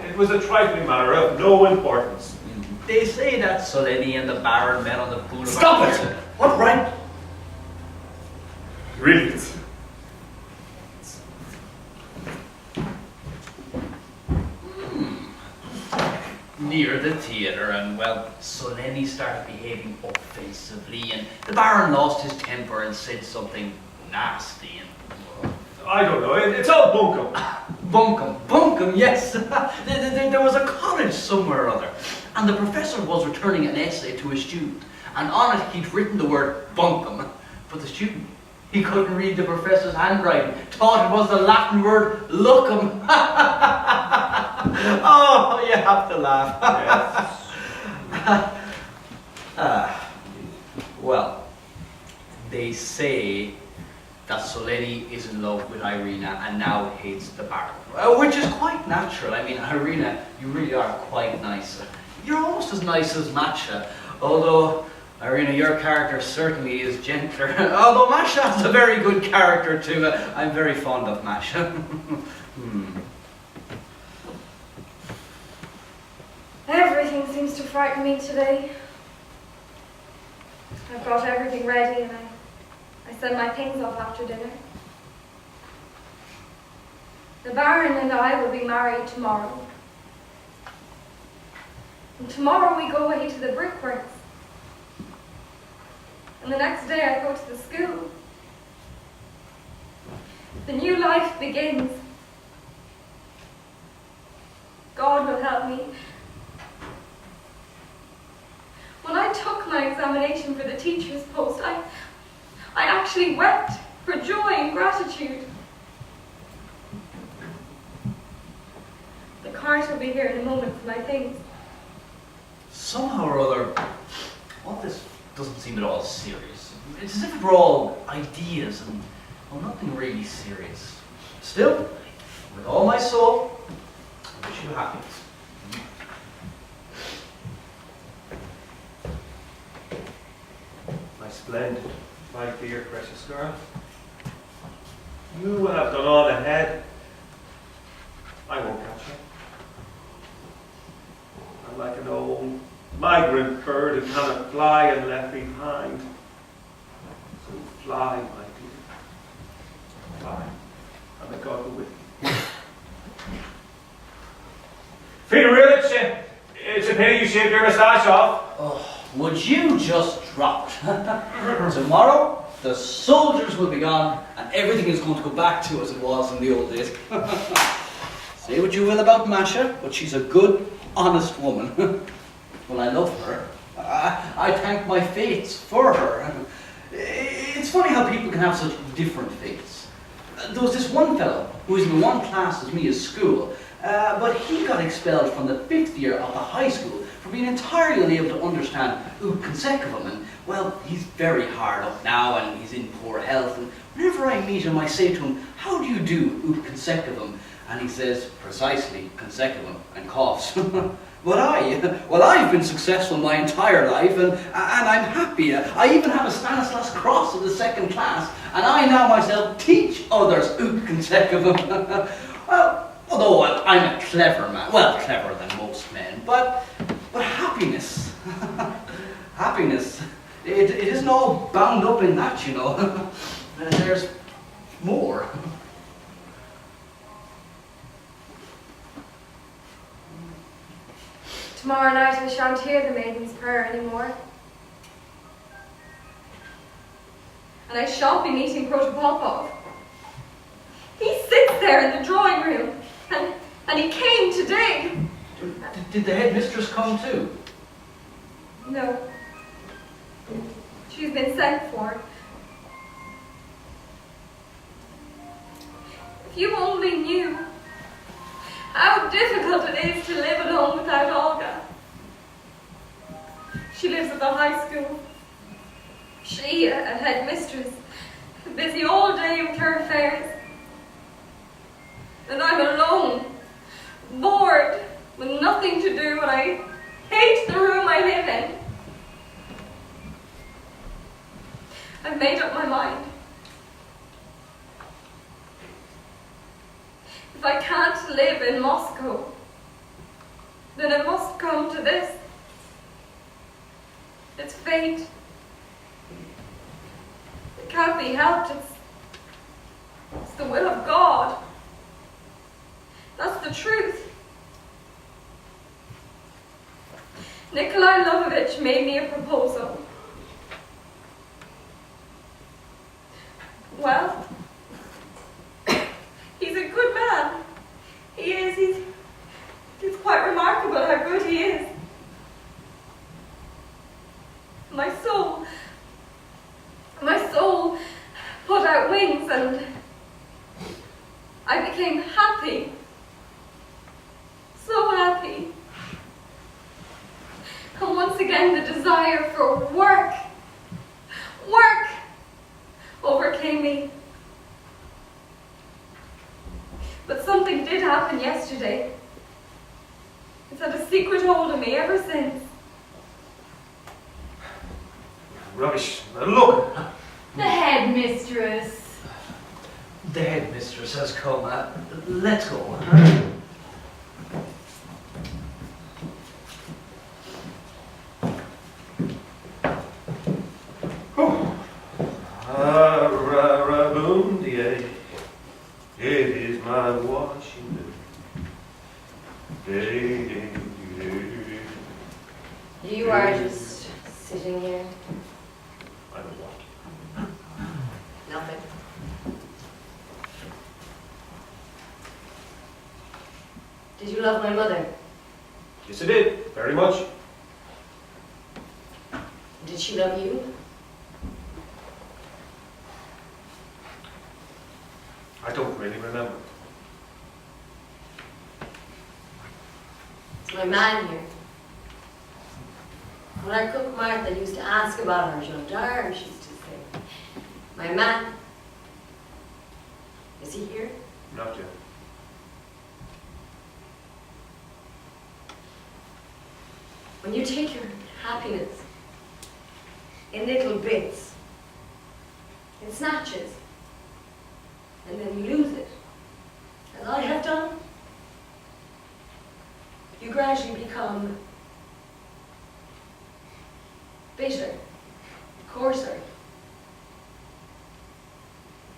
It was a trifling matter of no importance. They say that Soleni and the Baron met on the boulevard. Stop it! What right? Really, it's... Near the theatre, and well, Soleni started behaving offensively, and the Baron lost his temper and said something nasty. And I don't know, it's all bunkum. Bunkum, yes. There was a college somewhere or other, and the professor was returning an essay to a student, and on it he'd written the word bunkum, but the student, he couldn't read the professor's handwriting, thought it was the Latin word lucum. Oh, you have to laugh. Yes. Well, they say that Soleni is in love with Irina and now hates the Baron, which is quite natural. I mean, Irina, you really are quite nice. You're almost as nice as Masha, although, Irina, your character certainly is gentler. Although Masha has a very good character too. I'm very fond of Masha. Everything seems to frighten me today. I've got everything ready and I send my things off after dinner. The Baron and I will be married tomorrow. And tomorrow we go away to the brickworks. And the next day I go to the school. The new life begins. God will help me. When I took my examination for the teacher's post, I actually wept for joy and gratitude. The cart will be here in a moment for my things. Somehow or other, all this doesn't seem at all serious. It's as if it were all ideas and, well, nothing really serious. Still, with all my soul, I wish you happiness. My splendid, my dear precious girl. You have done all ahead. I won't catch you. I'm like an old migrant bird who cannot fly and left behind. So fly, my dear. Fly. And may God be with you. Peter, really, it's a pity you shaved your moustache off. Oh, would you just drop? Tomorrow, the soldiers will be gone, and everything is going to go back to as it was in the old days. Say what you will about Masha, but she's a good, honest woman. Well, I love her. I thank my fates for her. It's funny how people can have such different fates. There was this one fellow who was in the one class as me at school, but he got expelled from the 5th year of the high school for being entirely unable to understand Ut Consequum. And, well, he's very hard up now and he's in poor health. And whenever I meet him, I say to him, "How do you do Ut Consequum?" And he says, "Precisely, consequum," and coughs. But I've been successful my entire life, and I'm happy. I even have a Stanislas Cross in the 2nd class, and I now myself teach others Ut Consequum. Well, although I'm a clever man, well, cleverer than most men, but happiness, happiness, it isn't all bound up in that, you know. There's more. Tomorrow night I shan't hear the maiden's prayer anymore. And I shan't be meeting Protopopov. He sits there in the drawing room, and he came to dig. Did the headmistress come too? No. She's been sent for. If you only knew how difficult it is to live at home without Olga. She lives at the high school. She, a headmistress, busy all day with her affairs. And I'm alone, bored, with nothing to do, and I hate the room I live in. I've made up my mind. If I can't live in Moscow, then it must come to this. It's fate. It can't be helped. It's the will of God. That's the truth. Nikolai Lovovich made me a proposal. Well, he's a good man. He is. It's quite remarkable how good he is. My soul put out wings and I became happy. So happy. And once again the desire for work overcame me. But something did happen yesterday. It's had a secret hold of me ever since. Rubbish. Now look. The headmistress. The headmistress has come. Let's go. Rabundia, it is my Washington. You are just sitting here. I don't want. Nothing. Did you love my mother? Yes, I did. Very much. Did she love you? I don't really remember. My man here. When our cook Martha used to ask about her Jeanne d'Arc, she used to say, my man, is he here? Not yet. When you take your happiness in little bits, in snatches, and then you lose it, as I have done, you gradually become bitter, coarser,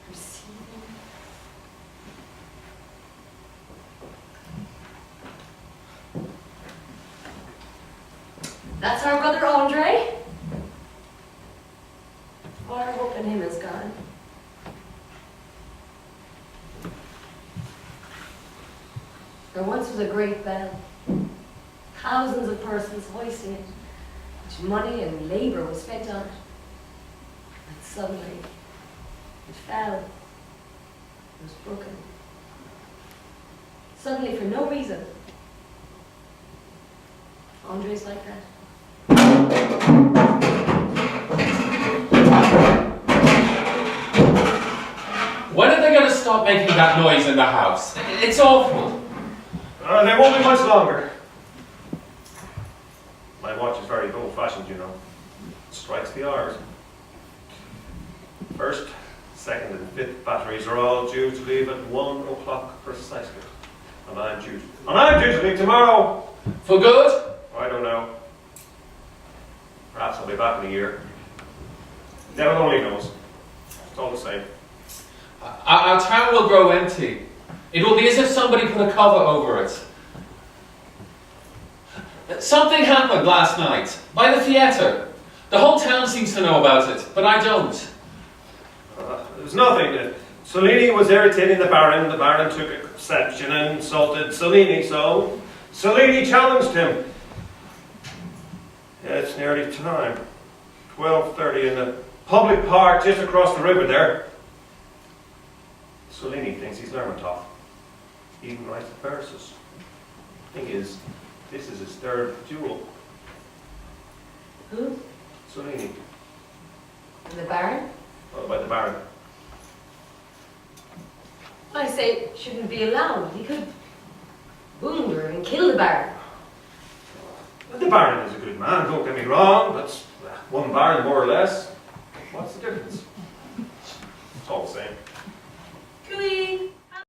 receding. That's our brother Andre. All our hope in him is gone. There once was a great bell. Thousands of persons hoisting it, which money and labor was spent on it. And suddenly, it fell. It was broken. Suddenly, for no reason. Andre's like that. When are they going to stop making that noise in the house? It's awful. They won't be much longer. My watch is very old-fashioned, you know. It strikes the hours. First, second, and fifth batteries are all due to leave at 1 o'clock precisely. And I'm due to leave tomorrow. For good? I don't know. Perhaps I'll be back in a year. Devil only knows. It's all the same. Our town will grow empty. It will be as if somebody put a cover over it. Something happened last night, by the theatre. The whole town seems to know about it, but I don't. There's nothing. Cellini was irritating the Baron took exception and insulted Cellini, so Cellini challenged him. Yeah, it's nearly time. 12:30 in the public park just across the river there. Cellini thinks he's Lermontov. He even writes the verses. Thing is, this is his third duel. Who? Cellini. The Baron? What about the Baron? I say it shouldn't be allowed. He could wound her and kill the Baron. The Baron is a good man, don't get me wrong, but one Baron more or less. What's the difference? It's all the same. Cooey!